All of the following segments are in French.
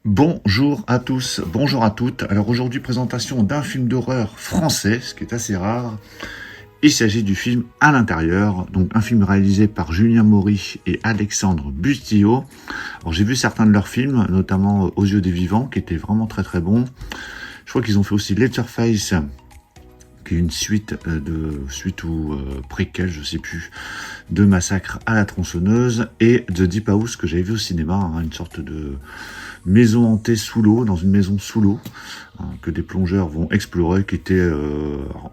Bonjour à tous, bonjour à toutes. Alors aujourd'hui, présentation d'un film d'horreur français, ce qui est assez rare. Il s'agit du film À l'intérieur, donc un film réalisé par Julien Maury et Alexandre Bustillo. Alors j'ai vu certains de leurs films, notamment Aux yeux des vivants, qui étaient vraiment très très bons. Je crois qu'ils ont fait aussi Letterface, qui est une suite ou préquel, je sais plus, de Massacre à la tronçonneuse, et The Deep House que j'avais vu au cinéma, une sorte de maison hantée sous l'eau, dans une maison sous l'eau, que des plongeurs vont explorer, qui était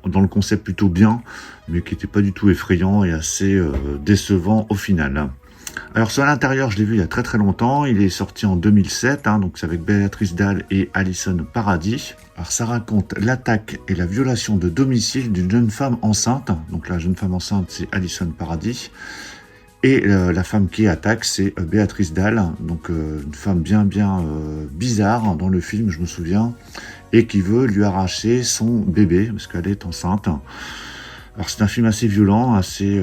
dans le concept plutôt bien, mais qui n'était pas du tout effrayant et assez décevant au final. Alors sur l'intérieur, je l'ai vu il y a très très longtemps, il est sorti en 2007, donc c'est avec Béatrice Dalle et Alison Paradis. Alors ça raconte l'attaque et la violation de domicile d'une jeune femme enceinte, donc la jeune femme enceinte c'est Alison Paradis, et la femme qui attaque, c'est Béatrice Dalle, donc une femme bien bizarre dans le film, je me souviens, et qui veut lui arracher son bébé, parce qu'elle est enceinte. Alors c'est un film assez violent, assez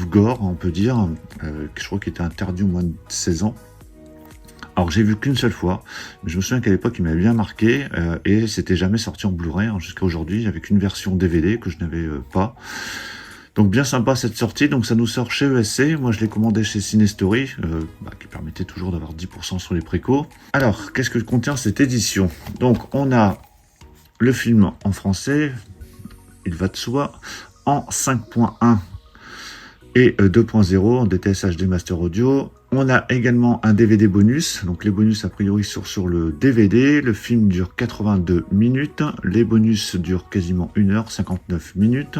gore, on peut dire, je crois qu'il était interdit au moins de 16 ans. Alors j'ai vu qu'une seule fois, mais je me souviens qu'à l'époque il m'avait bien marqué, et c'était jamais sorti en Blu-ray, jusqu'à aujourd'hui, avec une version DVD que je n'avais pas. Donc bien sympa cette sortie, donc ça nous sort chez ESC, moi je l'ai commandé chez Cinestory, qui permettait toujours d'avoir 10% sur les précos. Alors, qu'est-ce que contient cette édition? Donc on a le film en français, il va de soi, en 5.1 et 2.0 en DTS HD Master Audio. On a également un DVD bonus, donc les bonus a priori sont sur le DVD, le film dure 82 minutes, les bonus durent quasiment 1h59 minutes.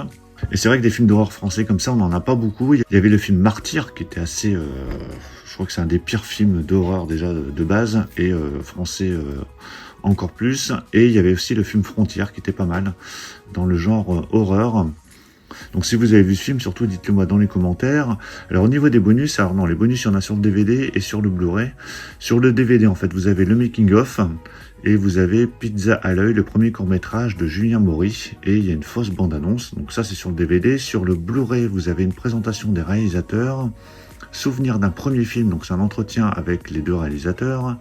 Et c'est vrai que des films d'horreur français comme ça, on n'en a pas beaucoup. Il y avait le film Martyr qui était assez... je crois que c'est un des pires films d'horreur déjà de base, et français encore plus. Et il y avait aussi le film Frontière qui était pas mal dans le genre horreur. Donc si vous avez vu ce film, surtout dites-le moi dans les commentaires. Alors au niveau des bonus, alors non, les bonus il y en a sur le DVD et sur le Blu-ray. Sur le DVD en fait vous avez le making of et vous avez Pizza à l'œil, le premier court-métrage de Julien Maury, et il y a une fausse bande-annonce. Donc ça c'est sur le DVD. Sur le Blu-ray vous avez une présentation des réalisateurs, souvenir d'un premier film, donc c'est un entretien avec les deux réalisateurs.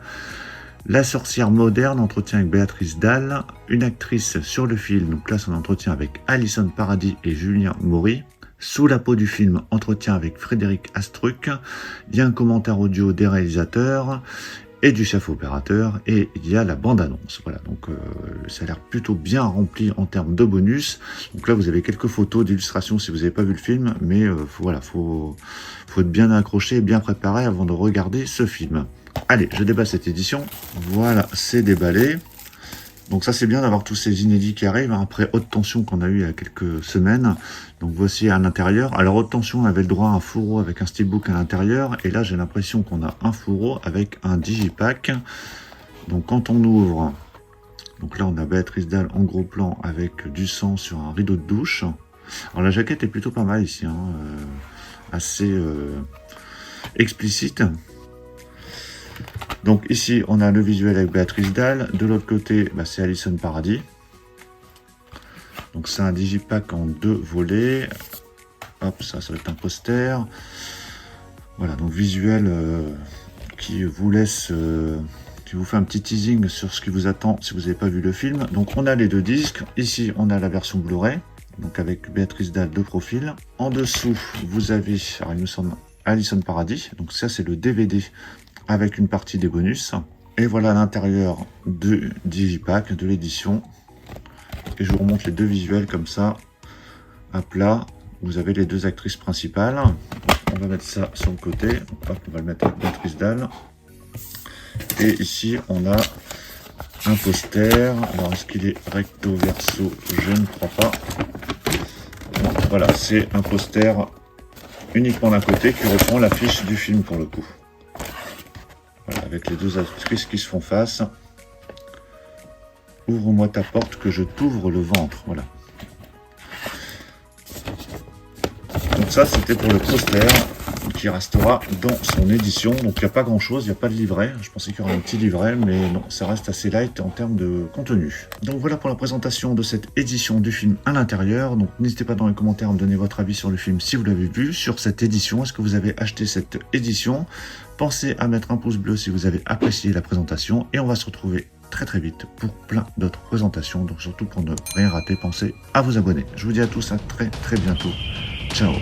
La sorcière moderne, entretien avec Béatrice Dalle, une actrice sur le film, donc là c'est un entretien avec Alison Paradis et Julien Maury. Sous la peau du film, entretien avec Frédéric Astruc, il y a un commentaire audio des réalisateurs et du chef opérateur, et il y a la bande-annonce. Voilà, donc ça a l'air plutôt bien rempli en termes de bonus. Donc là vous avez quelques photos d'illustrations si vous n'avez pas vu le film, mais faut être bien accroché et bien préparé avant de regarder ce film. Allez, je déballe cette édition. Voilà, c'est déballé. Donc ça, c'est bien d'avoir tous ces inédits qui arrivent, après Haute Tension qu'on a eu il y a quelques semaines. Donc voici à l'intérieur. Alors Haute Tension, on avait le droit à un fourreau avec un steelbook à l'intérieur. Et là, j'ai l'impression qu'on a un fourreau avec un digipack. Donc quand on ouvre, donc là, on a Béatrice Dalle en gros plan avec du sang sur un rideau de douche. Alors la jaquette est plutôt pas mal ici, assez explicite. Donc ici, on a le visuel avec Béatrice Dalle. De l'autre côté, c'est Alison Paradis. Donc c'est un digipack en 2 volets. Hop, ça va être un poster. Voilà, donc visuel qui vous laisse... qui vous fait un petit teasing sur ce qui vous attend si vous n'avez pas vu le film. Donc on a les 2 disques. Ici, on a la version Blu-ray, donc avec Béatrice Dalle de profil. En dessous, vous avez, alors il me semble, Alison Paradis. Donc ça, c'est le DVD avec une partie des bonus. Et voilà l'intérieur du digipack de l'édition. Et je vous remonte les 2 visuels comme ça, à plat. Vous avez les 2 actrices principales. On va mettre ça sur le côté. Hop, on va le mettre avec Béatrice Dalle. Et ici, on a un poster. Alors, est-ce qu'il est recto verso? Je ne crois pas. Donc, voilà, c'est un poster uniquement d'un côté qui reprend l'affiche du film pour le coup. Voilà, avec les 2 actrices qui se font face. Ouvre-moi ta porte que je t'ouvre le ventre. Voilà. Donc ça, c'était pour le poster qui restera dans son édition. Donc il n'y a pas grand chose, il n'y a pas de livret. Je pensais qu'il y aurait un petit livret, mais non, ça reste assez light en termes de contenu. Donc voilà pour la présentation de cette édition du film à l'intérieur. Donc n'hésitez pas dans les commentaires à me donner votre avis sur le film si vous l'avez vu, sur cette édition. Est-ce que vous avez acheté cette édition? Pensez à mettre un pouce bleu si vous avez apprécié la présentation et on va se retrouver très vite pour plein d'autres présentations. Donc surtout pour ne rien rater, pensez à vous abonner. Je vous dis à tous à très bientôt. Ciao.